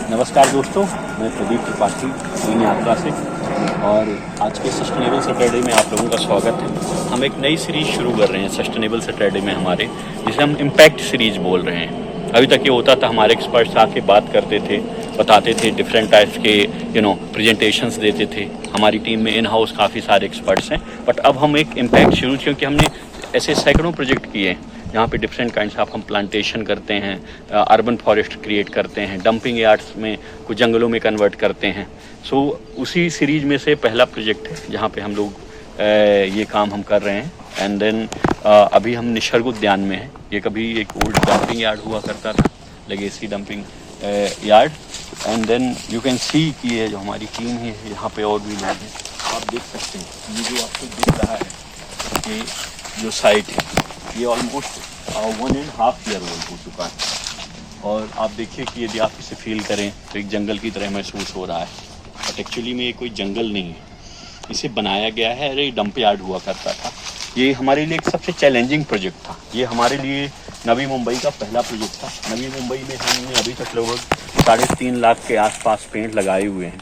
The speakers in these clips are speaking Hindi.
नमस्कार दोस्तों, मैं प्रदीप त्रिपाठी टीम यात्रा से और आज के सस्टेनेबल सैटरडे में आप लोगों का स्वागत है। हम एक नई सीरीज शुरू कर रहे हैं सस्टेनेबल सैटरडे में हमारे, जिसे हम इम्पैक्ट सीरीज बोल रहे हैं। अभी तक ये होता था हमारे एक्सपर्ट्स आके बात करते थे, बताते थे, डिफरेंट टाइप्स के प्रेजेंटेशंस देते थे। हमारी टीम में इन हाउस काफ़ी सारे एक्सपर्ट्स हैं, बट अब हम एक इम्पैक्ट शुरू, क्योंकि हमने ऐसे सैकड़ों प्रोजेक्ट किए हैं जहाँ पे डिफरेंट काइंड्स ऑफ हम प्लांटेशन करते हैं, अर्बन फॉरेस्ट क्रिएट करते हैं, डंपिंग यार्ड्स में कुछ जंगलों में कन्वर्ट करते हैं। सो उसी सीरीज में से पहला प्रोजेक्ट है जहाँ पे हम लोग ये काम हम कर रहे हैं। एंड देन अभी हम निसर्ग उद्यान में हैं। ये कभी एक ओल्ड डंपिंग यार्ड हुआ करता था, legacy dumping yard. And then you can see कि ये जो हमारी टीम है यहाँ पे और भी लोग हैं, आप देख सकते हैं। ये जो आपको दिख रहा है ये जो साइट है ये ऑलमोस्ट 1.5 ईयर ओल्ड हो चुका है। और आप देखिए कि यदि आप इसे फील करें तो एक जंगल की तरह महसूस हो रहा है, बट एक्चुअली में ये कोई जंगल नहीं है। इसे बनाया गया है, अरे डंप यार्ड हुआ करता था। ये हमारे लिए एक सबसे चैलेंजिंग प्रोजेक्ट था। ये हमारे लिए नवी मुंबई का पहला प्रोजेक्ट था। नवी मुंबई में हमने अभी तक लगभग 3.5 लाख के आसपास पेड़ लगाए हुए हैं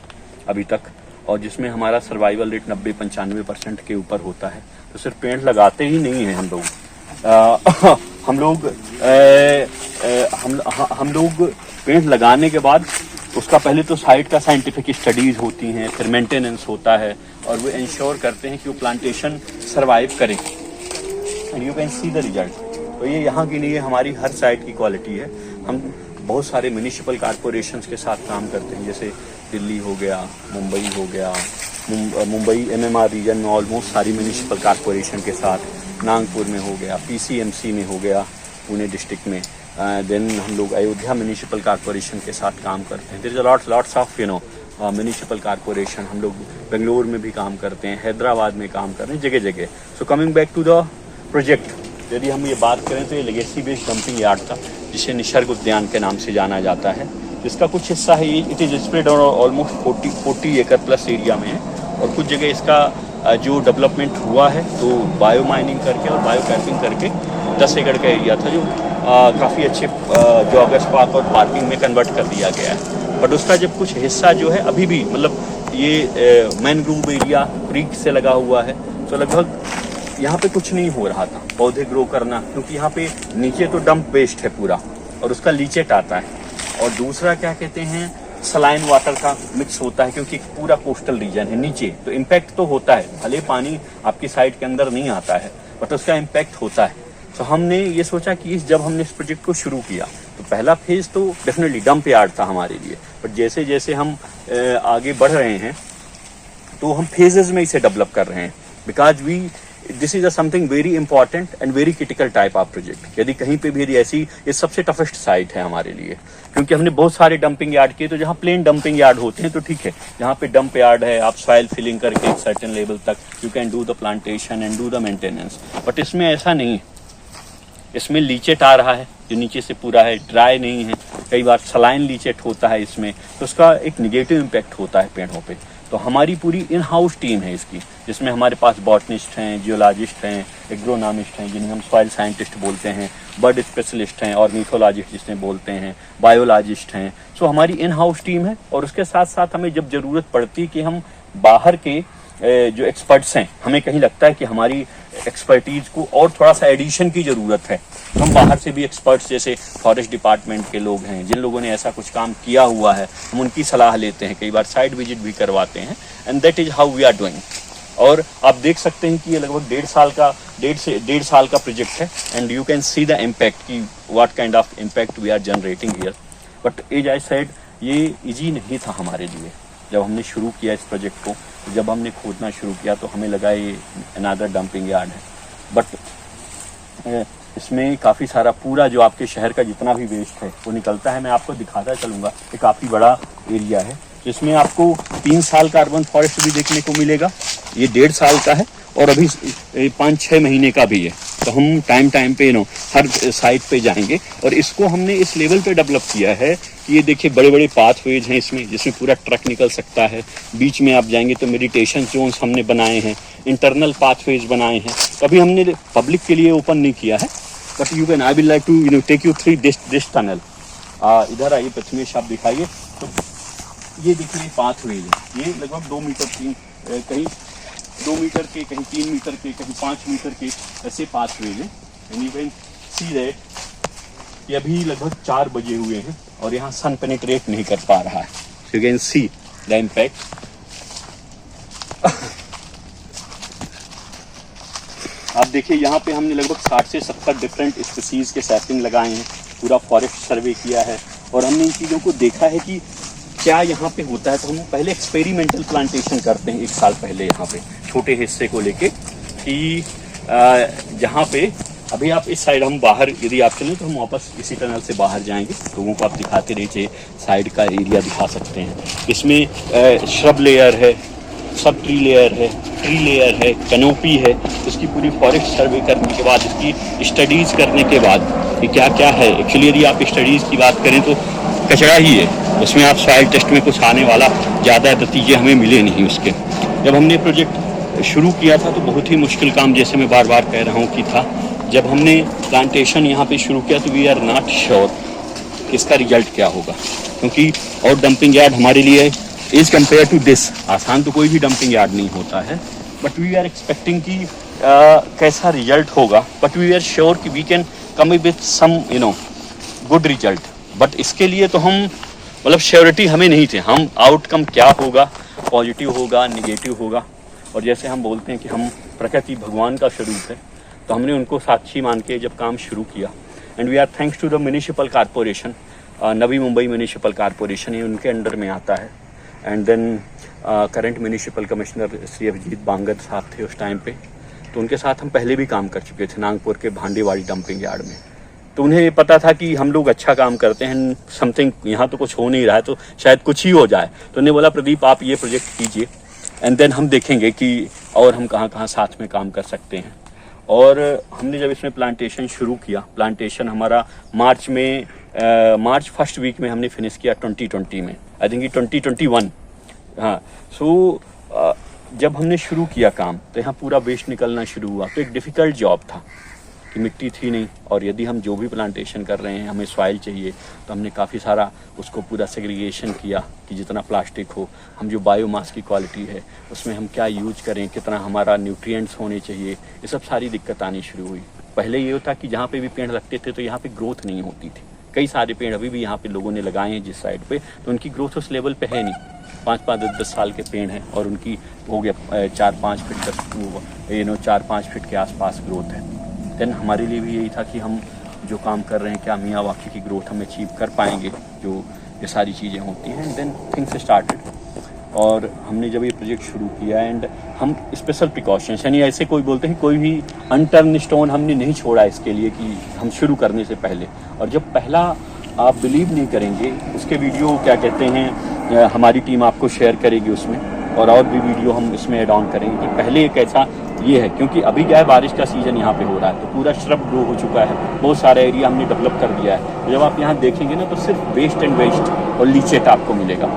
अभी तक, और जिसमें हमारा सर्वाइवल रेट 90-95% के ऊपर होता है। तो सिर्फ पेड़ लगाते ही नहीं हैं हम लोग, हम लोग पेड़ लगाने के बाद उसका पहले तो साइट का साइंटिफिक स्टडीज होती हैं, फिर मेंटेनेंस होता है, और वो इंश्योर करते हैं कि वो प्लांटेशन सरवाइव करे। And you can see the result. तो ये यहाँ के लिए हमारी हर साइट की क्वालिटी है। हम बहुत सारे म्यूनिसिपल कॉरपोरेशंस के साथ काम करते हैं, जैसे दिल्ली हो गया, मुंबई हो गया, मुंबई MMR रीजन में ऑलमोस्ट सारी म्यूनिसिपल कॉरपोरेशन के साथ, नागपुर में हो गया, PCMC में हो गया पुणे डिस्ट्रिक्ट में। देन हम लोग अयोध्या म्यूनिसिपल कॉरपोरेशन के साथ काम करते हैं। There is a lots of municipal corporation. हम लोग बेंगलोर में भी काम करते हैं, हैदराबाद में काम कर रहे हैं, जगह जगह। So coming back to the project, यदि हम ये बात करें तो ये लेगेसी बेस्ड डंपिंग यार्ड था, जिसे निसर्ग उद्यान के नाम से जाना जाता है। जिसका कुछ हिस्सा है इट इज स्प्रेड ऑलमोस्ट 40 एकड़ प्लस एरिया में है, और कुछ जगह इसका जो डेवलपमेंट हुआ है तो बायो माइनिंग करके और बायो कैपिंग करके 10 एकड़ का एरिया था, जो काफ़ी अच्छे जॉगर्स पार्क और पार्किंग में कन्वर्ट कर दिया गया है। बट उसका जब कुछ हिस्सा जो है अभी भी, मतलब ये मैनग्रोव एरिया क्रीक से लगा हुआ है, तो लगभग यहाँ पे कुछ नहीं हो रहा था पौधे ग्रो करना, क्योंकि यहाँ पे नीचे तो डंप वेस्ट है पूरा और उसका लीचेट आता है, और दूसरा क्या कहते हैं सलाइन वाटर का मिक्स होता है, क्योंकि पूरा कोस्टल रीजन है नीचे। तो इम्पैक्ट तो होता है, भले पानी आपकी साइड के अंदर नहीं आता है, बट उसका इम्पैक्ट होता है। तो हमने ये सोचा कि जब हमने इस प्रोजेक्ट को शुरू किया तो पहला फेज तो डेफिनेटली डंप यार्ड था हमारे लिए, बट जैसे जैसे हम आगे बढ़ रहे हैं तो हम फेजेस में इसे डेवलप कर रहे हैं, because this is something very important and very critical type of project. यदि कहीं पे भी यदि ऐसी, ये सबसे टफेस्ट साइट है हमारे लिए, क्योंकि हमने बहुत सारे डंपिंग यार्ड किए। तो जहाँ प्लेन डंपिंग यार्ड होते हैं तो ठीक है, जहाँ पे डंप यार्ड है आप सॉइल फिलिंग करके एक सर्टेन लेवल तक you can do the plantation and do the maintenance, but इसमें ऐसा नहीं है। इसमें लीचेट आ रहा है जो नीचे से पूरा है, ड्राई नहीं है, कई बार सलाइन लीचेट होता है इसमें, तो उसका एक निगेटिव इम्पैक्ट होता है पेड़ों पे। तो हमारी पूरी इन हाउस टीम है इसकी, जिसमें हमारे पास बॉटनिस्ट हैं, जियोलॉजिस्ट हैं, एग्रोनॉमिस्ट हैं जिन्हें हम सॉइल साइंटिस्ट बोलते हैं, बर्ड स्पेशलिस्ट हैं, ऑर्निथोलॉजिस्ट जिसमें बोलते हैं, बायोलॉजिस्ट हैं। सो हमारी इन हाउस टीम है, और उसके साथ साथ हमें जब ज़रूरत पड़ती है कि हम बाहर के जो एक्सपर्ट्स हैं, हमें कहीं लगता है कि हमारी एक्सपर्टीज को और थोड़ा सा एडिशन की ज़रूरत है, तो हम बाहर से भी एक्सपर्ट्स, जैसे फॉरेस्ट डिपार्टमेंट के लोग हैं जिन लोगों ने ऐसा कुछ काम किया हुआ है, हम उनकी सलाह लेते हैं, कई बार साइट विजिट भी करवाते हैं। And that is how we are doing. और आप देख सकते हैं कि ये लगभग 1.5 साल का प्रोजेक्ट है, and you can see the impact कि what kind of impact we are generating here. But as I said, ये इजी नहीं था हमारे लिए। जब हमने शुरू किया इस प्रोजेक्ट को, जब हमने खोदना शुरू किया तो हमें लगा ये अनादर डंपिंग यार्ड है, बट इसमें काफ़ी सारा पूरा जो आपके शहर का जितना भी वेस्ट है वो निकलता है। मैं आपको दिखाता चलूँगा, ये काफ़ी बड़ा एरिया है, जिसमें आपको 3 साल का अर्बन फॉरेस्ट भी देखने को मिलेगा, ये 1.5 साल का है, और अभी 5-6 महीने का भी है। तो हम टाइम पे हर साइट पे जाएंगे, और इसको हमने इस लेवल पे डेवलप किया है कि ये देखिए बड़े बड़े पाथवेज हैं इसमें, जिसमें पूरा ट्रक निकल सकता है। बीच में आप जाएंगे तो मेडिटेशन जोन्स हमने बनाए हैं, इंटरनल पाथवेज बनाए हैं। कभी हमने पब्लिक के लिए ओपन नहीं किया है, but you can, I will like to take you through this tunnel. इधर आइए प्रथमेश, आप दिखाइए तो ये देखिए पाथवे है, ये लगभग 2 मीटर कहीं 2 मीटर के, कहीं 3 मीटर के, कहीं 5 मीटर के ऐसे पाथवे हैं। And you can see that ये अभी लगभग 4 बजे हुए हैं और यहाँ सन पेनिट्रेट नहीं कर पा रहा है। You can see the impact. आप देखिए यहाँ पे हमने लगभग 60 से 70 डिफरेंट स्पीसीज के सैपलिंग लगाए हैं, पूरा फॉरेस्ट सर्वे किया है और हमने इन चीज़ों को देखा है कि क्या यहाँ पे होता है। तो हम पहले एक्सपेरिमेंटल प्लांटेशन करते हैं 1 साल पहले यहाँ पे छोटे हिस्से को लेके कि जहाँ पे अभी आप इस साइड, हम बाहर यदि आप चलें तो हम वापस इसी टनल से बाहर जाएंगे, लोगों को आप दिखाते रहिए, साइड का एरिया दिखा सकते हैं। इसमें श्रब लेयर है, सब ट्री लेयर है, ट्री लेयर है, कैनोपी है। इसकी पूरी फॉरेस्ट सर्वे करने के बाद, इसकी स्टडीज़ करने के बाद कि क्या क्या है। एक्चुअली यदि आप स्टडीज़ की बात करें तो कचरा ही है, उसमें आप सॉइल टेस्ट में कुछ आने वाला ज़्यादा नतीजे हमें मिले नहीं उसके। जब हमने प्रोजेक्ट शुरू किया था तो बहुत ही मुश्किल काम, जैसे मैं बार बार कह रहा हूँ कि था। जब हमने प्लांटेशन यहाँ पे शुरू किया तो वी आर नॉट श्योर कि इसका रिजल्ट क्या होगा, क्योंकि और डंपिंग यार्ड हमारे लिए इज कम्पेयर टू दिस, आसान तो कोई भी डंपिंग यार्ड नहीं होता है, बट वी आर एक्सपेक्टिंग कि कैसा रिजल्ट होगा। बट वी आर श्योर कि we can come with some good result. But इसके लिए तो हम मतलब श्योरिटी हमें नहीं थे, हम आउटकम क्या होगा, पॉजिटिव होगा, निगेटिव होगा। और जैसे हम बोलते हैं कि हम प्रकृति भगवान का स्वरूप है, तो हमने उनको साक्षी मान के जब काम शुरू किया। And we are thanks to the municipal corporation, Navi Mumbai municipal corporation, ये उनके अंडर में आता है। And then current municipal commissioner Shri Abhijit Bangar sahab थे उस टाइम पे, तो उनके साथ हम पहले भी काम कर चुके थे नागपुर के भांडेवाड़ी डंपिंग यार्ड में। तो उन्हें पता था कि हम लोग अच्छा काम करते हैं, समथिंग यहाँ तो कुछ हो नहीं रहा है तो शायद कुछ ही हो जाए। तो उन्हें बोला प्रदीप आप ये प्रोजेक्ट कीजिए एंड देन हम देखेंगे कि और हम कहाँ कहाँ साथ में काम कर सकते हैं। और हमने जब इसमें प्लांटेशन शुरू किया, प्लांटेशन हमारा मार्च फर्स्ट वीक में हमने फिनिश किया 2020 में, आई थिंक 2021। हाँ, सो जब हमने शुरू किया काम तो यहाँ पूरा वेस्ट निकलना शुरू हुआ। तो एक डिफ़िकल्ट जॉब था कि मिट्टी थी नहीं, और यदि हम जो भी प्लांटेशन कर रहे हैं हमें सॉइल चाहिए, तो हमने काफ़ी सारा उसको पूरा सेग्रीगेशन किया कि जितना प्लास्टिक हो, हम जो बायोमास की क्वालिटी है उसमें हम क्या यूज करें, कितना हमारा न्यूट्रिएंट्स होने चाहिए, ये सब सारी दिक्कत आनी शुरू हुई। पहले ये होता कि जहाँ पे भी पेड़ लगते थे तो यहाँ पे ग्रोथ नहीं होती थी। कई सारे पेड़ अभी भी यहाँ पे लोगों ने लगाए हैं जिस साइड पे, तो उनकी ग्रोथ उस लेवल पे है नहीं। 5-10 साल के पेड़ हैं और उनकी हो गया 4-5 फीट 4-5 फीट के आसपास ग्रोथ है। देन हमारे लिए भी यही था कि हम जो काम कर रहे हैं क्या मियाँ वाकई की ग्रोथ हम अचीव कर पाएंगे, जो ये सारी चीज़ें होती हैं। देन थिंग्स स्टार्टेड, और हमने जब ये प्रोजेक्ट शुरू किया एंड हम स्पेशल प्रिकॉशंस, यानी ऐसे कोई बोलते हैं कोई भी अनटर्न स्टोन हमने नहीं छोड़ा इसके लिए कि हम शुरू करने से पहले। और जब पहला, आप बिलीव नहीं करेंगे, उसके वीडियो क्या कहते हैं हमारी टीम आपको शेयर करेगी उसमें, और भी वीडियो हम इसमें एड ऑन करेंगे कि पहले एक ऐसा ये है, क्योंकि अभी क्या है बारिश का सीज़न यहाँ पे हो रहा है तो पूरा श्रब ग्रो हो चुका है, बहुत सारा एरिया हमने डेवलप कर दिया है। जब आप यहाँ देखेंगे ना तो सिर्फ वेस्ट एंड वेस्ट और लीचेट आपको मिलेगा,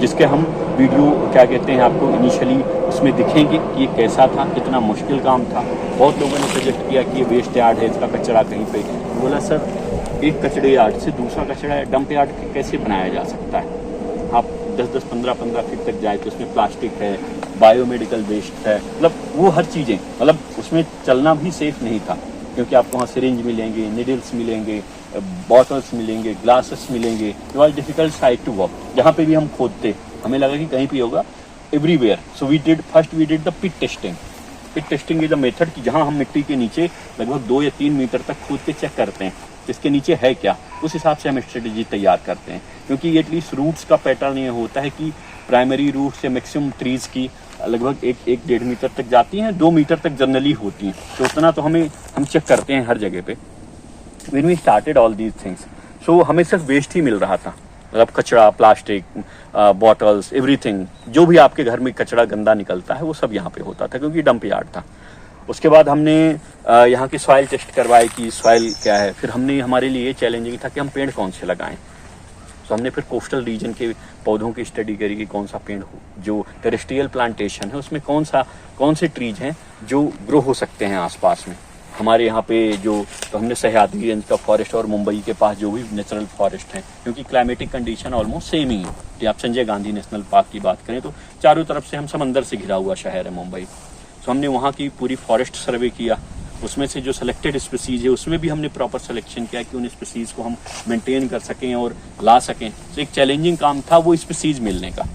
जिसके हम वीडियो क्या कहते हैं आपको इनिशियली उसमें दिखेंगे कि ये कैसा था, कितना मुश्किल काम था। बहुत लोगों ने सजेस्ट किया कि ये वेस्ट यार्ड है, इसका कचरा कहीं पे, बोला सर एक कचरे यार्ड से दूसरा कचरा डंप यार्ड कैसे बनाया जा सकता है। आप 10-10, 15-15 फीट तक जाए तो उसमें प्लास्टिक है, बायोमेडिकल वेस्ट है, मतलब वो हर चीज़ें, मतलब उसमें चलना भी सेफ नहीं था, क्योंकि आपको वहाँ सिरिंज मिलेंगे, निडल्स मिलेंगे, बॉटल्स मिलेंगे, ग्लासेस मिलेंगे। It was difficult side to walk. जहाँ पे भी हम खोदते हमें लगा कि कहीं पे होगा, everywhere. So we did the pit testing. Pit testing is a method कि जहाँ हम मिट्टी के नीचे लगभग 2 या 3 मीटर तक खोद के चेक करते हैं इसके नीचे है क्या, उस हिसाब से हम स्ट्रेटेजी तैयार करते हैं। क्योंकि एटलीस्ट रूट्स का पैटर्न ये होता है कि प्राइमरी रूट से मैक्सिमम ट्रीज़ की लगभग 1-1.5 मीटर तक जाती हैं, 2 मीटर तक जनरली होती हैं, तो उतना तो हम चेक करते हैं हर जगह पे। When we started all these things, so हमें सिर्फ वेस्ट ही मिल रहा था, मतलब कचरा, प्लास्टिक, बॉटल्स, एवरीथिंग, जो भी आपके घर में कचरा गंदा निकलता है वो सब यहाँ पे होता था, क्योंकि डंप यार्ड था। उसके बाद हमने यहाँ की सॉइल टेस्ट करवाई कि सॉइल क्या है। फिर हमने, हमारे लिए चैलेंजिंग था कि हम पेड़ कौन से लगाएं। तो हमने फिर कोस्टल रीजन के पौधों की स्टडी करी कि कौन सा पेड़ हो, जो टेरेस्ट्रियल प्लांटेशन है उसमें कौन से ट्रीज हैं जो ग्रो हो सकते हैं आसपास में। हमारे यहाँ पे जो तो हमने सह्याद्री रेंज का फॉरेस्ट और मुंबई के पास जो भी नेचुरल फॉरेस्ट हैं, क्योंकि क्लाइमेटिक कंडीशन ऑलमोस्ट सेम ही है। कि आप संजय गांधी नेशनल पार्क की बात करें तो चारों तरफ से हम समंदर से घिरा हुआ शहर है मुंबई। तो हमने वहाँ की पूरी फॉरेस्ट सर्वे किया, उसमें से जो सिलेक्टेड स्पीसीज है उसमें भी हमने प्रॉपर सिलेक्शन किया कि उन स्पीसीज को हम मेंटेन कर सकें और ला सकें। तो एक चैलेंजिंग काम था वो स्पीसीज मिलने का,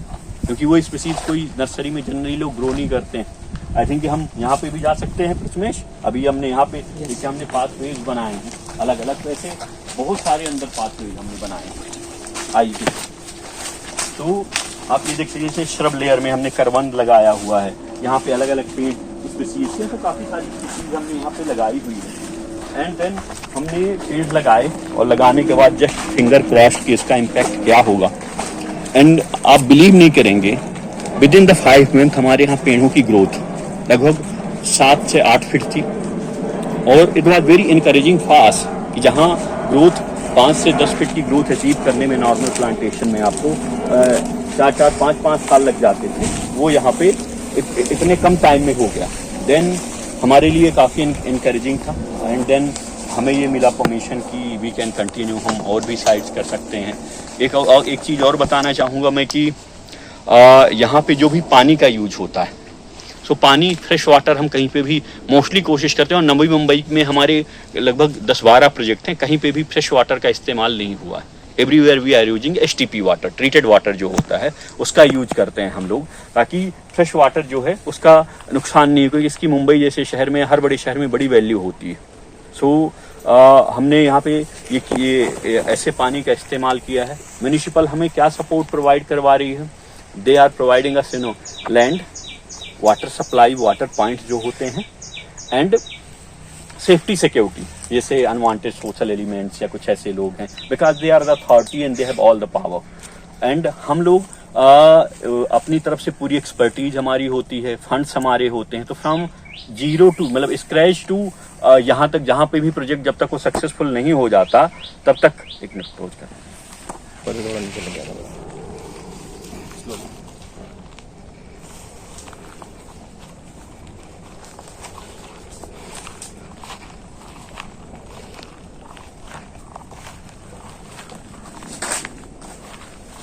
क्योंकि वो स्पीसीज कोई नर्सरी में जनरली लोग ग्रो नहीं करते हैं। आई थिंक हम यहाँ पे भी जा सकते हैं प्रथमेश। अभी हमने यहाँ पे देखिए हमने पाथवेज बनाए हैं अलग अलग, वैसे बहुत सारे अंदर पाथवेज हमने बनाए हैं। आइए तो आप ये देख सकते हैं श्रब लेयर में हमने करवंद लगाया हुआ है, यहाँ पे अलग अलग पेड़ स्पीसीज है, तो काफ़ी सारी स्पीसीज हमने यहाँ पे लगाई हुई है। एंड देन हमने पेड़ लगाए और लगाने के बाद जस्ट फिंगर क्रॉस्ड कि इसका इम्पैक्ट क्या होगा। एंड आप बिलीव नहीं करेंगे, विद इन द 5 मंथ हमारे यहाँ पेड़ों की ग्रोथ लगभग 7 से 8 फीट थी। और it was very encouraging fast कि जहाँ ग्रोथ 5 से 10 फीट की ग्रोथ अचीव करने में नॉर्मल प्लांटेशन में आपको 4-4, 5-5 साल लग जाते थे, वो यहाँ पे इतने कम टाइम में हो गया। देन हमारे लिए काफ़ी इनकरेजिंग था। एंड देन हमें ये मिला परमिशन कि वी कैन कंटिन्यू, हम और भी साइट्स कर सकते हैं। एक चीज़ और बताना चाहूँगा मैं कि यहाँ पे जो भी पानी का यूज होता है, सो पानी फ्रेश वाटर हम कहीं पे भी मोस्टली कोशिश करते हैं। और नवी मुंबई में हमारे लगभग 10-12 प्रोजेक्ट हैं, कहीं पे भी फ्रेश वाटर का इस्तेमाल नहीं हुआ है। Everywhere we are using STP water, treated water जो होता है उसका यूज करते हैं हम लोग, ताकि फ्रेश वाटर जो है उसका नुकसान नहीं हो, क्योंकि इसकी मुंबई जैसे शहर में, हर बड़े शहर में बड़ी वैल्यू होती है। सो हमने यहाँ पे ये ऐसे पानी का इस्तेमाल किया है। म्यूनिसिपल हमें क्या सपोर्ट प्रोवाइड करवा रही है, they are providing us land, water supply, water point जो होते हैं, एंड सेफ्टी सिक्योरिटी, जैसे अनवांटेड सोशल एलिमेंट्स या कुछ ऐसे लोग हैं, because they are the authority and they have all the power. And हम लोग अपनी तरफ से पूरी एक्सपर्टीज हमारी होती है, फंड्स हमारे होते हैं। तो फ्रॉम 0 टू मतलब स्क्रैच टू यहाँ तक, जहाँ पे भी प्रोजेक्ट जब तक वो सक्सेसफुल नहीं हो जाता तब तक एक मिनट अप्रोच कर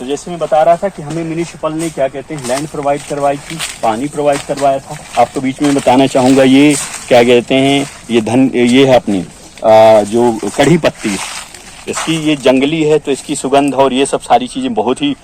तो जैसे मैं बता रहा था कि हमें म्युनिसिपल ने क्या कहते हैं लैंड प्रोवाइड करवाई थी, पानी प्रोवाइड करवाया था। आपको बीच में बताना चाहूँगा, ये क्या कहते हैं, ये है अपनी जो कढ़ी पत्ती, इसकी ये जंगली है तो इसकी सुगंध और ये सब सारी चीज़ें बहुत ही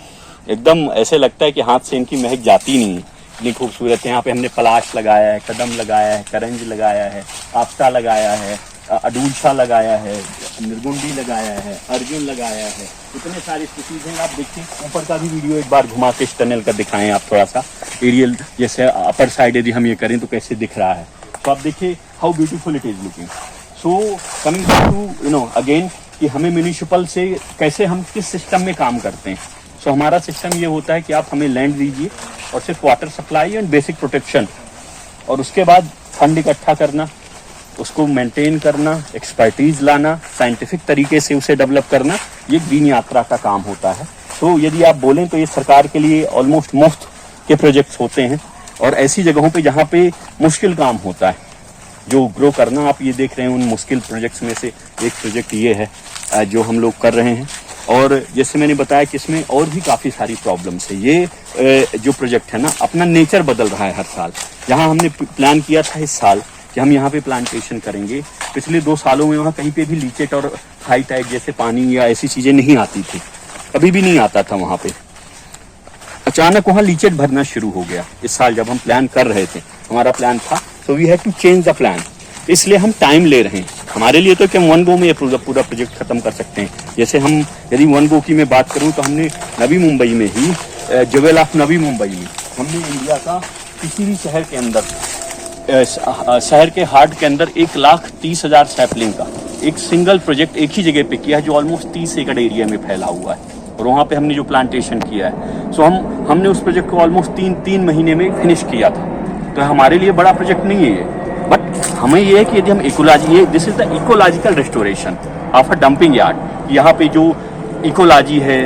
एकदम ऐसे लगता है कि हाथ से इनकी महक जाती नहीं है, इतनी खूबसूरत है। यहाँ पे हमने पलाश लगाया है, कदम लगाया है, करंज लगाया है, आफ्ता लगाया है, अडूलसा लगाया है, निर्गुंडी लगाया है, अर्जुन लगाया है, इतने सारी स्पीसीज हैं। आप देखिए ऊपर का भी वीडियो एक बार घुमा के इस टनल का दिखाएं आप थोड़ा सा एरियल, जैसे अपर साइड यदि हम ये करें तो कैसे दिख रहा है, तो आप देखिए how beautiful it is looking. So coming back to again कि हमें म्यूनिसिपल से कैसे हम किस सिस्टम में काम करते हैं। सो हमारा सिस्टम ये होता है कि आप हमें लैंड दीजिए और सिर्फ water supply and basic protection, और उसके बाद फंड इकट्ठा करना, उसको मेंटेन करना, एक्सपर्टीज लाना, साइंटिफिक तरीके से उसे डेवलप करना, ये ग्रीन यात्रा का काम होता है। तो यदि आप बोलें तो ये सरकार के लिए ऑलमोस्ट मुफ्त के प्रोजेक्ट्स होते हैं, और ऐसी जगहों पे जहाँ पे मुश्किल काम होता है जो ग्रो करना, आप ये देख रहे हैं उन मुश्किल प्रोजेक्ट्स में से एक प्रोजेक्ट ये है जो हम लोग कर रहे हैं। और जैसे मैंने बताया कि इसमें और भी काफ़ी सारी प्रॉब्लम्स है। ये जो प्रोजेक्ट है ना, अपना नेचर बदल रहा है हर साल। जहाँ हमने प्लान किया था इस साल कि हम यहाँ पे प्लांटेशन करेंगे, पिछले 2 सालों में वहाँ कहीं पे भी लीचेट और हाई टाइड जैसे पानी या ऐसी चीज़ें नहीं आती थी, कभी भी नहीं आता था वहाँ पे। अचानक वहाँ लीचेट भरना शुरू हो गया इस साल जब हम प्लान कर रहे थे। हमारा प्लान था, so we had to change the plan, इसलिए हम टाइम ले रहे हैं। हमारे लिए तो कि हम 1 गो में ये पूरा प्रोजेक्ट खत्म कर सकते हैं। जैसे हम यदि 1 गो की मैं बात करूँ तो हमने नवी मुंबई में ही, ज्वेल ऑफ नवी मुंबई में हमने इंडिया का किसी भी शहर के अंदर, शहर के हार्ट के अंदर 1,30,000 सैपलिंग का एक सिंगल प्रोजेक्ट एक ही जगह पे किया है, जो ऑलमोस्ट 30 एकड़ एरिया में फैला हुआ है। और वहाँ पे हमने जो प्लांटेशन किया है, सो हमने उस प्रोजेक्ट को ऑलमोस्ट 3 महीने में फिनिश किया था। तो हमारे लिए बड़ा प्रोजेक्ट नहीं है ये, बट हमें ये है कि यदि हम ecology, this is the ecological restoration of a dumping yard. यहाँ पे जो इकोलॉजी है,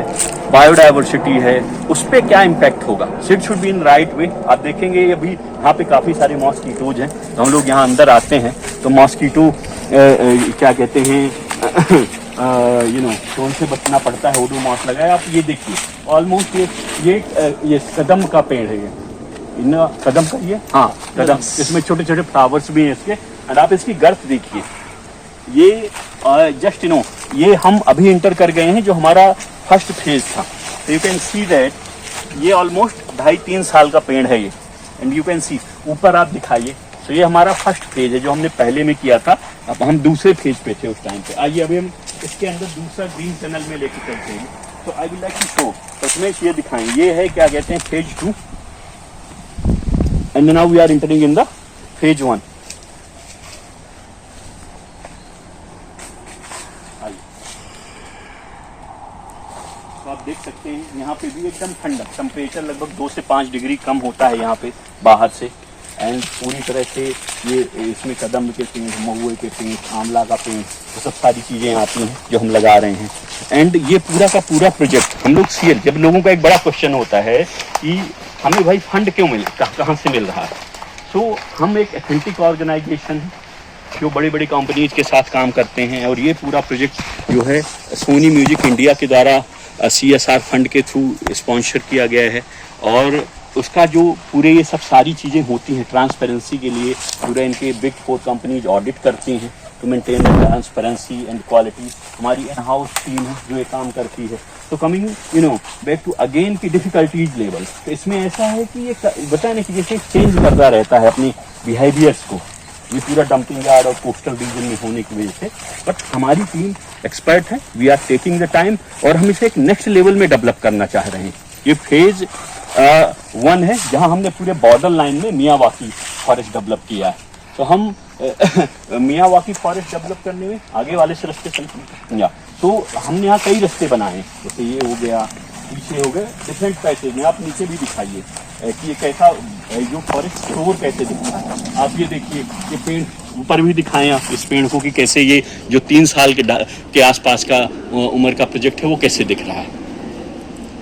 बायोडाइवर्सिटी है, उस पर क्या इम्पैक्ट होगा। So it should be in right way. आप देखेंगे अभी यहाँ पे काफ़ी सारे मॉस्कीटोज हैं, तो हम लोग यहाँ अंदर आते हैं तो मॉस्कीटो क्या कहते हैं तो उनसे बचना पड़ता है, ओडोमॉस लगाए। आप ये देखिए ऑलमोस्ट ये कदम का पेड़ है, ये कदम का, ये हाँ कदम, इसमें छोटे छोटे फ्लावर्स भी हैं इसके। और आप इसकी गर्थ देखिए, ये जस्ट ये हम अभी इंटर कर गए हैं जो हमारा फर्स्ट फेज था। तो यू कैन सी दैट ये ऑलमोस्ट 2.5-3 साल का पेड़ है ये। एंड यू कैन सी ऊपर आप दिखाइए। तो ये हमारा फर्स्ट फेज है जो हमने पहले में किया था। अब हम दूसरे फेज पे थे उस टाइम पे। आइए अभी हम इसके अंदर दूसरा ग्रीन टनल में लेके चलते हैं। तो I will like to show, उसमें ये दिखाएं, ये है क्या कहते हैं phase 2 and now we are entering in the phase 1। तो आप देख सकते हैं यहाँ पे भी एकदम ठंडा, टेम्परेचर लगभग 2 से 5 डिग्री कम होता है यहाँ पे बाहर से। एंड पूरी तरह से ये इसमें कदम के पेड़, महुए के पेड़, आंवला का पेड़, तो सब सारी चीज़ें आती हैं जो हम लगा रहे हैं। एंड ये पूरा का पूरा प्रोजेक्ट हम लोग सीएल, जब लोगों का एक बड़ा क्वेश्चन होता है कि हमें भाई फंड क्यों मिल, कहाँ से मिल रहा है। सो हम एक एथेंटिक ऑर्गेनाइजेशन है जो बड़ी बड़ी कंपनीज के साथ काम करते हैं। और ये पूरा प्रोजेक्ट जो है सोनी म्यूजिक इंडिया के द्वारा CSR फंड के थ्रू स्पॉन्सर किया गया है। और उसका जो पूरे ये सब सारी चीज़ें होती हैं ट्रांसपेरेंसी के लिए, पूरे इनके बिग 4 कंपनीज ऑडिट करती हैं to maintain the transparency and quality. हमारी इन हाउस टीम है जो ये काम करती है। तो कमिंग बैक टू अगेन की डिफिकल्टीज लेवल, तो इसमें ऐसा है कि ये बताया ना कि जैसे चेंज करता रहता है अपनी बिहेवियर्स को, ये पूरा डंपिंग यार्ड और कोस्टल रीजन में होने की वजह से। बट हमारी टीम एक्सपर्ट है, we are taking the time और हम इसे एक नेक्स्ट लेवल में डेवलप करना चाह रहे हैं। ये फेज 1 है जहां हमने पूरे बॉर्डर लाइन में मियावाकी फॉरेस्ट डेवलप किया है। तो हम मियावाकी फॉरेस्ट डेवलप करने में आगे वाले से रास्ते चलते हैं। तो हमने यहाँ कई रास्ते बनाए हैं, जैसे ये हो गया, पीछे हो गए डिफरेंट पैसेज में। आप नीचे भी दिखाइए कि ये कैसा जो फॉरेस्ट स्टोर कैसे दिखता है। आप ये देखिए, ये पेड़ ऊपर भी दिखाएं आप इस पेड़ को कि कैसे ये जो 3 साल के आसपास का उम्र का प्रोजेक्ट है वो कैसे दिख रहा है।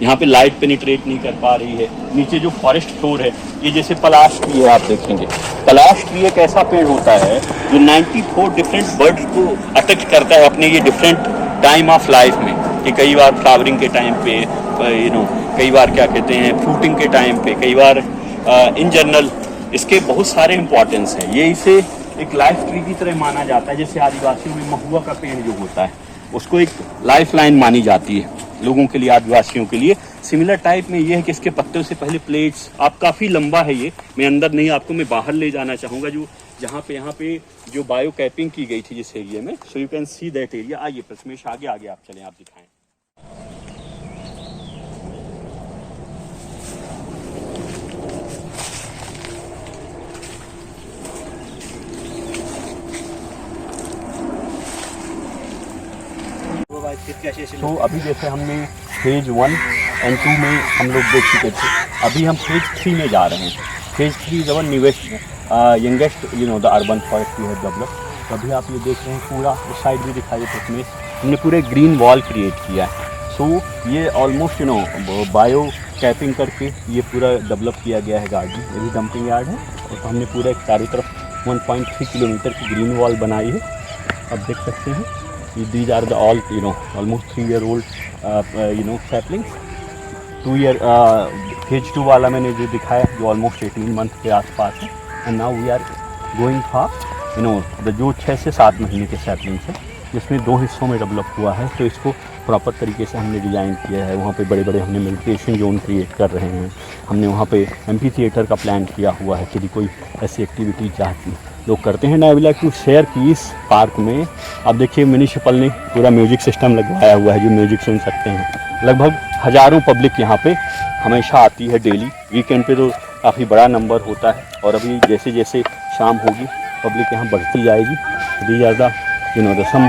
यहाँ पे लाइट पेनिट्रेट नहीं कर पा रही है। नीचे जो फॉरेस्ट फ्लोर है, ये जैसे पलाश ट्री है, आप देखेंगे पलाश ट्री एक ऐसा पेड़ होता है जो 94 डिफरेंट बर्ड्स को अट्रैक्ट करता है अपने ये डिफरेंट टाइम ऑफ लाइफ में। कि कई बार फ्लावरिंग के टाइम पे, कई बार क्या कहते हैं फ्रूटिंग के टाइम पे, कई बार इन जनरल इसके बहुत सारे इंपॉर्टेंस हैं। ये इसे एक लाइफ ट्री की तरह माना जाता है। जैसे आदिवासियों में महुआ का पेड़ जो होता है उसको एक लाइफ लाइन मानी जाती है लोगों के लिए, आदिवासियों के लिए। सिमिलर टाइप में ये है कि इसके पत्तों से पहले प्लेट्स, आप काफ़ी लंबा है ये, मैं अंदर नहीं, आपको मैं बाहर ले जाना चाहूँगा जो यहाँ पे जो बायो कैपिंग की गई थी जिस एरिया में। So you can see that area. आइए प्रथमेश आगे आप चलें, आप दिखाएं। तो अभी जैसे हमने फेज 1 एंड 2 में हम लोग देख चुके थे, अभी हम फेज 3 में जा रहे हैं। Phase 3 is our newest youngest the urban forest we have develop. तो अभी आप ये देख रहे हैं पूरा उस साइड भी दिखाई देते इसमें हमने पूरे ग्रीन वॉल क्रिएट किया है। सो ये ऑलमोस्ट बायो कैपिंग करके ये पूरा डेवलप किया गया है गार्डन। ये भी डंपिंग यार्ड है और तो हमने पूरा एक चारों तरफ 1.3 किलोमीटर की ग्रीन वॉल बनाई है। आप देख सकते हैं these are the all almost 3-year-old saplings। 2-year phase 2 वाला मैंने जो दिखाया जो ऑलमोस्ट 18 मंथ के आसपास है। And now we are going for जो 6 से 7 महीने के सैपलिंग्स है जिसमें 2 हिस्सों में डेवलप हुआ है। तो इसको प्रॉपर तरीके से हमने डिज़ाइन किया है। वहाँ पे बड़े बड़े हमने मेडिटेशन जोन क्रिएट कर रहे हैं। हमने वहाँ पे एम्फी थिएटर का प्लान किया हुआ है कि कोई ऐसी एक्टिविटी चाहती लोग करते हैं। I will like to share कि इस पार्क में आप देखिए म्यूनिसिपल ने पूरा म्यूजिक सिस्टम लगवाया हुआ है जो म्यूजिक सुन सकते हैं। लगभग हज़ारों पब्लिक यहाँ पे हमेशा आती है डेली। वीकेंड पे तो काफ़ी बड़ा नंबर होता है और अभी जैसे जैसे शाम होगी पब्लिक यहाँ बढ़ती जाएगी। These are the some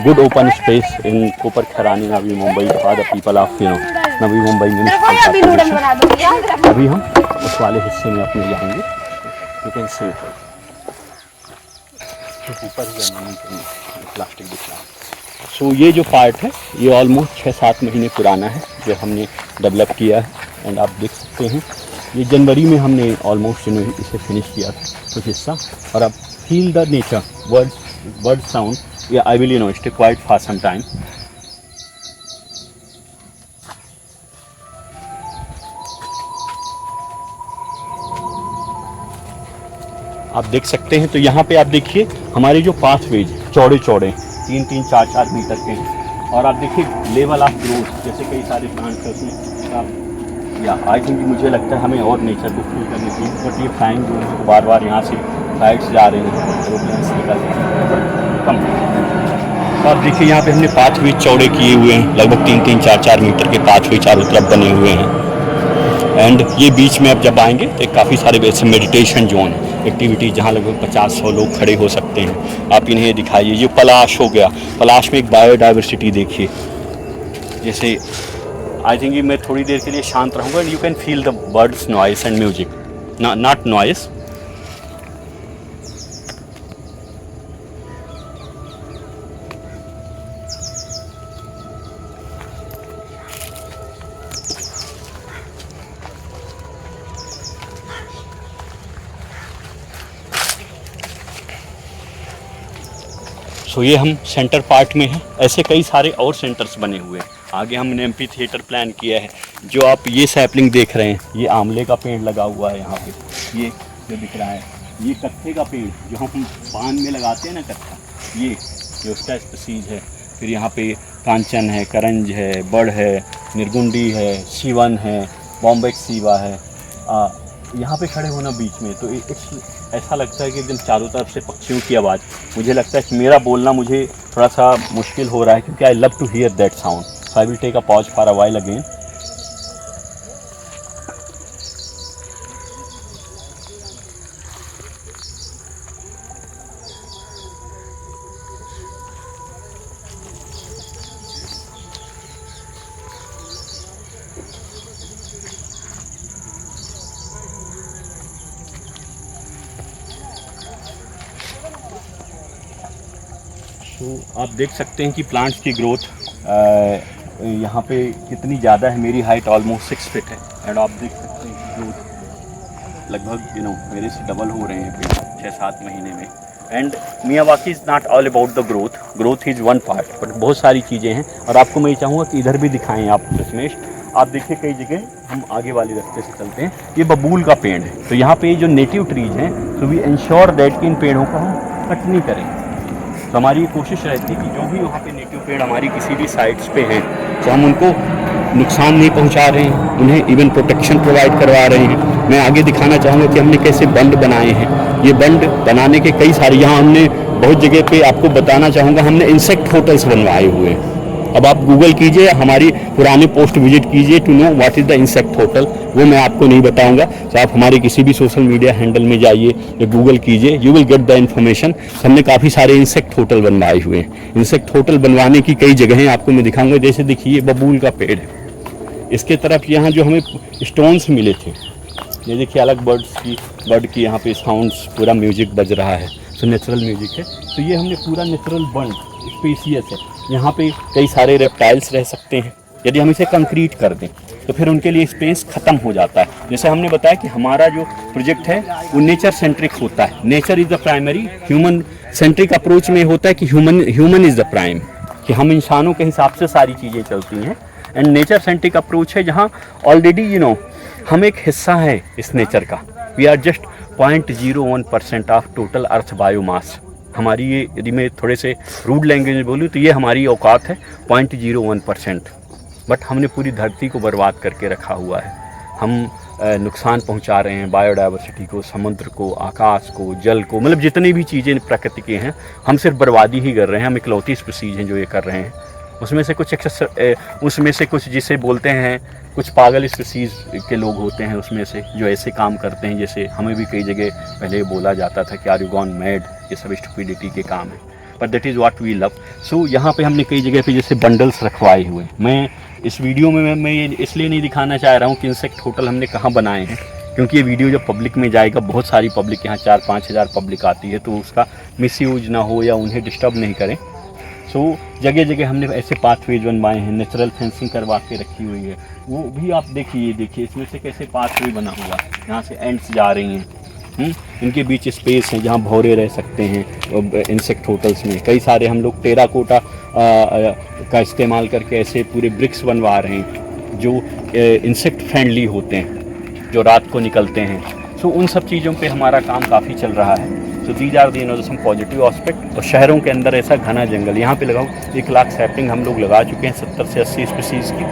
good open space in Kopar Khairane Navi Mumbai for the people of Navi Mumbai municipal. अभी हम उस वाले हिस्से में अपने जाएंगे। यू कैन सी ऊपर ही प्लास्टिक दिख रहा है। सो ये जो पार्ट है ये ऑलमोस्ट 6-7 महीने पुराना है जो हमने डेवलप किया है। एंड आप देख सकते हैं ये जनवरी में हमने ऑलमोस्ट इसे फिनिश किया था कुछ हिस्सा। और अब feel the nature bird sound, या I will stay quiet for some time. आप देख सकते हैं तो यहाँ पे आप देखिए हमारे जो पाथवेज चौड़े 3-3, 4-4 मीटर के हैं। और आप देखिए लेवल ऑफ ग्रोथ, जैसे कई सारे प्लांट्स हैं उसमें आप, या आई थिंक मुझे लगता है हमें और नेचर को फील करनी चाहिए। बट ये फ्लाइंग जो है बार बार यहाँ से साइड्स जा रहे हैं, एरोप्लेन्स निकल रहे हैं कम। तो आप देखिए यहाँ पे हमने पाथवे चौड़े किए हुए हैं, लगभग 3-3, 4-4 मीटर के पाथवे चारों तरफ बने हुए हैं। एंड ये बीच में अब जब आएंगे तो काफ़ी सारे वैसे मेडिटेशन जोन एक्टिविटी जहाँ लगभग 50-100 लोग खड़े हो सकते हैं। आप इन्हें दिखाइए, ये पलाश हो गया, पलाश में एक बायोडाइवर्सिटी देखिए। जैसे आई थिंक मैं थोड़ी देर के लिए शांत रहूँगा and you can feel the birds noise and music, not noise. So ये हम सेंटर पार्ट में हैं। ऐसे कई सारे और सेंटर्स बने हुए हैं। आगे हमने एम्पी थिएटर प्लान किया है। जो आप ये सैपलिंग देख रहे हैं, ये आंवले का पेड़ लगा हुआ है यहाँ पे, ये जो दिख रहा है, ये कत्थे का पेड़ जो हम पान में लगाते हैं ना कत्था, ये उसका स्पीसीज है। फिर यहाँ पे कांचन है, करंज है, बड़ है, निर्गुंडी है, सीवन है, बॉम्बे सीवा है। यहाँ पे खड़े होना बीच में तो ऐसा लगता है कि एकदम चारों तरफ से पक्षियों की आवाज़। मुझे लगता है कि मेरा बोलना मुझे थोड़ा सा मुश्किल हो रहा है क्योंकि I love to hear that sound. So I will take a pause for a while again. तो आप देख सकते हैं कि प्लांट्स की ग्रोथ यहाँ पे कितनी ज़्यादा है। मेरी हाइट ऑलमोस्ट 6 फीट है एंड आप देख सकते हैं कि ग्रोथ लगभग मेरे से डबल हो रहे हैं पेड़ 6-7 महीने में। And Miyawaki is not all about the growth is one part, but बहुत सारी चीज़ें हैं। और आपको मैं ये चाहूँगा कि इधर भी दिखाएँ आप रश्मेश। आप देखिए कई जगह हम आगे वाले रास्ते से चलते हैं, ये बबूल का पेड़ है। तो यहाँ पे जो नेटिव ट्रीज हैं तो वी इंश्योर दैट कि इन पेड़ों को हम कट नहीं करें। तो हमारी कोशिश रहती है कि जो भी वहाँ पे नेटिव पेड़ हमारी किसी भी साइट्स पे हैं तो हम उनको नुकसान नहीं पहुँचा रहे हैं, उन्हें इवन प्रोटेक्शन प्रोवाइड करवा रहे हैं। मैं आगे दिखाना चाहूँगा कि हमने कैसे बंड बनाए हैं। ये बंड बनाने के कई सारे, यहाँ हमने बहुत जगह पे आपको बताना चाहूँगा, हमने इंसेक्ट होटल्स बनवाए हुए हैं। अब आप गूगल कीजिए, हमारी पुराने पोस्ट विजिट कीजिए to know what is the insect hotel. वो मैं आपको नहीं बताऊंगा, तो आप हमारे किसी भी सोशल मीडिया हैंडल में जाइए या गूगल कीजिए, you will get the information. हमने काफ़ी सारे इंसेक्ट होटल बनवाए हुए हैं। इंसेक्ट होटल बनवाने की कई जगहें आपको मैं दिखाऊंगा। जैसे देखिए बबूल का पेड़ है, इसके तरफ यहाँ जो हमें स्टोन्स मिले थे, ये देखिए अलग बर्ड की यहाँ पे साउंड्स, पूरा म्यूजिक बज रहा है। तो नेचुरल म्यूजिक है। तो ये हमने पूरा नेचुरल बंड स्पीसीज है। यहाँ पे कई सारे रेप्टाइल्स रह सकते हैं। यदि हम इसे कंक्रीट कर दें तो फिर उनके लिए स्पेस ख़त्म हो जाता है। जैसे हमने बताया कि हमारा जो प्रोजेक्ट है वो नेचर सेंट्रिक होता है। Nature is the primary, human centric approach में होता है कि ह्यूमन इज़ द प्राइम, कि हम इंसानों के हिसाब से सारी चीज़ें चलती हैं। एंड नेचर सेंट्रिक अप्रोच है जहाँ ऑलरेडी हम एक हिस्सा है इस नेचर का। We are just 0.01% of total earth biomass. हमारी ये, यदि मैं थोड़े से रूड लैंग्वेज में बोलूँ तो ये हमारी औकात है 0.01%। बट हमने पूरी धरती को बर्बाद करके रखा हुआ है। हम नुकसान पहुंचा रहे हैं बायोडाइवर्सिटी को, समुद्र को, आकाश को, जल को, मतलब जितनी भी चीज़ें प्रकृति के हैं हम सिर्फ बर्बादी ही कर रहे हैं। हम इकलौती स्पीसीज हैं जो ये कर रहे हैं। उसमें से कुछ जिसे बोलते हैं, कुछ पागल स्पीसीज के लोग होते हैं उसमें से जो ऐसे काम करते हैं। जैसे हमें भी कई जगह पहले बोला जाता था कि आर यू गॉन मैड, ये सब स्टुपिडिटी के काम है, but that is what we love. So यहाँ पे हमने कई जगह पे जैसे बंडल्स रखवाए हुए। मैं इस वीडियो में मैं ये इसलिए नहीं दिखाना चाह रहा हूँ कि इंसेक्ट होटल हमने कहाँ बनाए हैं, क्योंकि ये वीडियो जब पब्लिक में जाएगा, बहुत सारी पब्लिक, यहाँ 4-5 हज़ार पब्लिक आती है, तो उसका मिसयूज ना हो या उन्हें डिस्टर्ब नहीं करें। सो जगह जगह हमने ऐसे पाथवेज बनवाए हैं, नेचुरल फेंसिंग करवा के रखी हुई है, वो भी आप देखिए इसमें से कैसे पाथवे बना हुआ, यहाँ से एंड्स जा रही हैं। इनके बीच स्पेस है जहाँ भौरे रह सकते हैं। इंसेक्ट होटल्स में कई सारे हम लोग टेराकोटा का इस्तेमाल करके ऐसे पूरे ब्रिक्स बनवा रहे हैं जो इंसेक्ट फ्रेंडली होते हैं, जो रात को निकलते हैं। सो उन सब चीज़ों पे हमारा काम काफ़ी चल रहा है। So these are the some positive aspect. और शहरों के अंदर ऐसा घना जंगल, यहाँ पे लगाओ 1 लाख सैपलिंग हम लोग लगा चुके हैं 70 से 80 स्पीसीज़ की,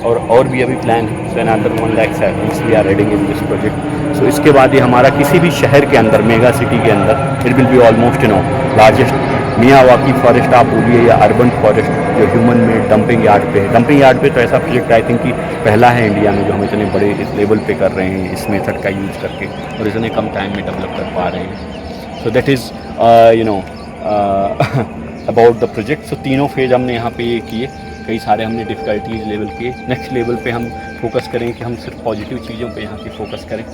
और भी अभी प्लान है। So another 1 lakh saplings we are adding in this project. So इसके बाद ये हमारा किसी भी शहर के अंदर, मेगा सिटी के अंदर, it will be almost largest Miyawaki forest आप बोलिए या अर्बन फॉरेस्ट जो ह्यूमन में डंपिंग यार्ड पे है। डंपिंग यार्ड पे तो ऐसा प्रोजेक्ट आई थिंक कि पहला है इंडिया में जो हम इतने बड़े इस लेवल पे कर रहे हैं इस मेथड का यूज़ करके, और इतने कम टाइम में डेवलप कर पा रहे हैं। So that is about the project. So तीनों फेज हमने यहाँ पे ये किए, कई सारे हमने डिफ़िकल्टीज लेवल किए। नेक्स्ट लेवल पे हम फोकस करें कि हम सिर्फ पॉजिटिव चीज़ों पे यहाँ पे फोकस करें,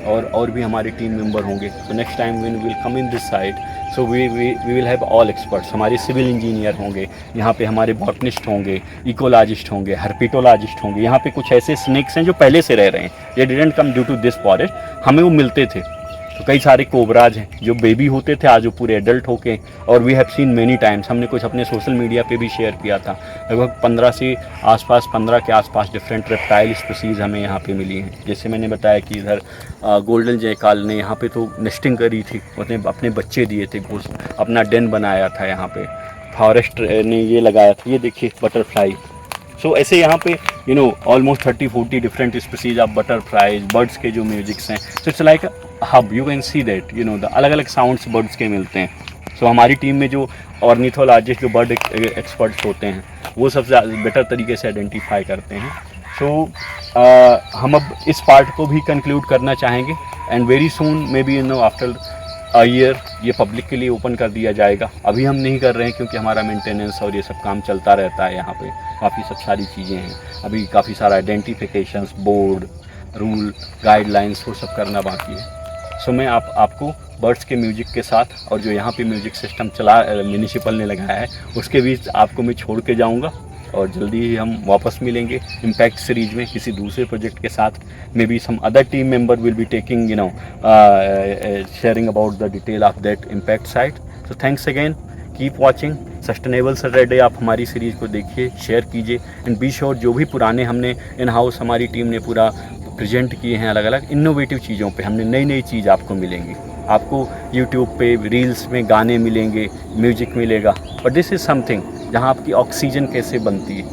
और भी हमारे टीम मेंबर होंगे। So next time when we will come in this side, so we will have all experts. हमारे सिविल इंजीनियर होंगे यहाँ पे, हमारे बॉटनिस्ट होंगे, इकोलॉजिस्ट होंगे, हर्पिटोलॉजिस्ट होंगे। यहाँ पे कुछ ऐसे स्नेक्स हैं जो पहले से रह रहे हैं, ये didn't come due to this forest, हमें वो मिलते थे। तो कई सारे कोबराज हैं जो बेबी होते थे, आज वो पूरे एडल्ट होके, और we have seen many times. हमने कुछ अपने सोशल मीडिया पे भी शेयर किया था, लगभग 15 के आसपास डिफरेंट रेप्टाइल स्पीसीज़ हमें यहाँ पे मिली हैं। जैसे मैंने बताया कि इधर गोल्डन जयकाल ने यहाँ पे तो नेस्टिंग करी थी, उसने अपने बच्चे दिए थे, अपना डेन बनाया था यहाँ पे। फॉरेस्ट ने ये लगाया था, ये देखिए बटरफ्लाई। सो ऐसे यहाँ पे almost 30-40 different species of butterflies, birds के जो म्यूजिक्स हैं। So it's like hub, you can see that the अलग अलग साउंड्स बर्ड्स के मिलते हैं। सो हमारी टीम में जो ऑर्निथोलॉजिस्ट, जो बर्ड एक्सपर्ट्स होते हैं, वो सबसे बेटर तरीके से आइडेंटिफाई करते हैं। सो हम अब इस पार्ट को भी कंक्लूड करना चाहेंगे, and very soon may be after a year ये पब्लिक के लिए ओपन कर दिया जाएगा। अभी हम नहीं कर रहे हैं क्योंकि हमारा मेंटेनेंस और ये सब काम चलता रहता है। यहाँ पे काफ़ी सब सारी चीज़ें हैं, अभी काफ़ी सारा आइडेंटिफिकेशंस, बोर्ड, रूल, गाइडलाइंस, वो सब करना बाकी है। सो मैं आपको बर्ड्स के म्यूजिक के साथ और जो यहाँ पे म्यूजिक सिस्टम चला म्यूनिसिपल ने लगाया है उसके बीच आपको मैं छोड़ के जाऊँगा, और जल्दी ही हम वापस मिलेंगे इम्पैक्ट सीरीज में किसी दूसरे प्रोजेक्ट के साथ। Maybe some other team member will be taking sharing about the detail of that impact site. So thanks again, keep watching sustainable Saturday. आप हमारी सीरीज़ को देखिए, शेयर कीजिए, एंड बी श्योर जो भी पुराने हमने इन हाउस हमारी टीम ने पूरा प्रेजेंट किए हैं, अलग अलग इनोवेटिव चीज़ों पे हमने नई चीज़ आपको मिलेंगी। आपको यूट्यूब पे रील्स में गाने मिलेंगे, म्यूजिक मिलेगा, बट दिस इज़ समथिंग जहाँ आपकी ऑक्सीजन कैसे बनती है,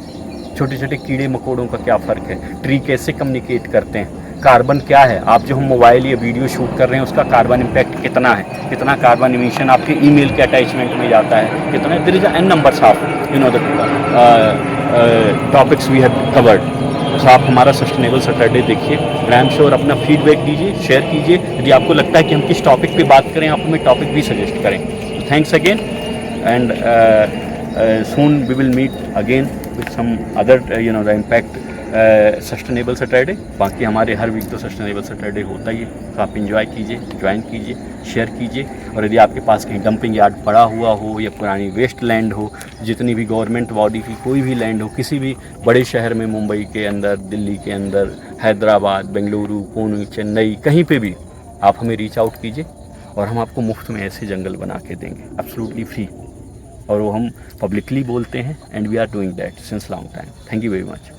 छोटे छोटे कीड़े मकोड़ों का क्या फ़र्क है, ट्री कैसे कम्युनिकेट करते हैं, कार्बन क्या है, आप जो हम मोबाइल या वीडियो शूट कर रहे हैं उसका कार्बन इम्पैक्ट कितना है, कितना कार्बन इमिशन आपके ईमेल के अटैचमेंट में जाता है, कितना, there is an numbers of the topics we have covered. तो आप हमारा सस्टेनेबल सैटरडे देखिए, रैम श्योर अपना फीडबैक दीजिए, शेयर कीजिए। यदि आपको लगता है कि हम किस टॉपिक पे बात करें, आप हमें टॉपिक भी सजेस्ट करें। Thanks again, and soon we will meet again with some other the impact sustainable Saturday. बाकी हमारे हर वीक तो सस्टेनेबल सैटरडे होता ही है, तो आप इंजॉय कीजिए, ज्वाइन कीजिए, शेयर कीजिए। और यदि आपके पास कहीं डंपिंग यार्ड पड़ा हुआ हो या पुरानी वेस्ट लैंड हो, जितनी भी गवर्नमेंट बॉडी की कोई भी लैंड हो, किसी भी बड़े शहर में, मुंबई के अंदर, दिल्ली के अंदर, हैदराबाद, बेंगलुरु, पुणे, चेन्नई, कहीं पे भी आप हमें रीच आउट कीजिए, और हम आपको मुफ्त में ऐसे जंगल बना के देंगे, एब्सोल्युटली फ्री। और वो हम पब्लिकली बोलते हैं, and we are doing that since long time. Thank you very much.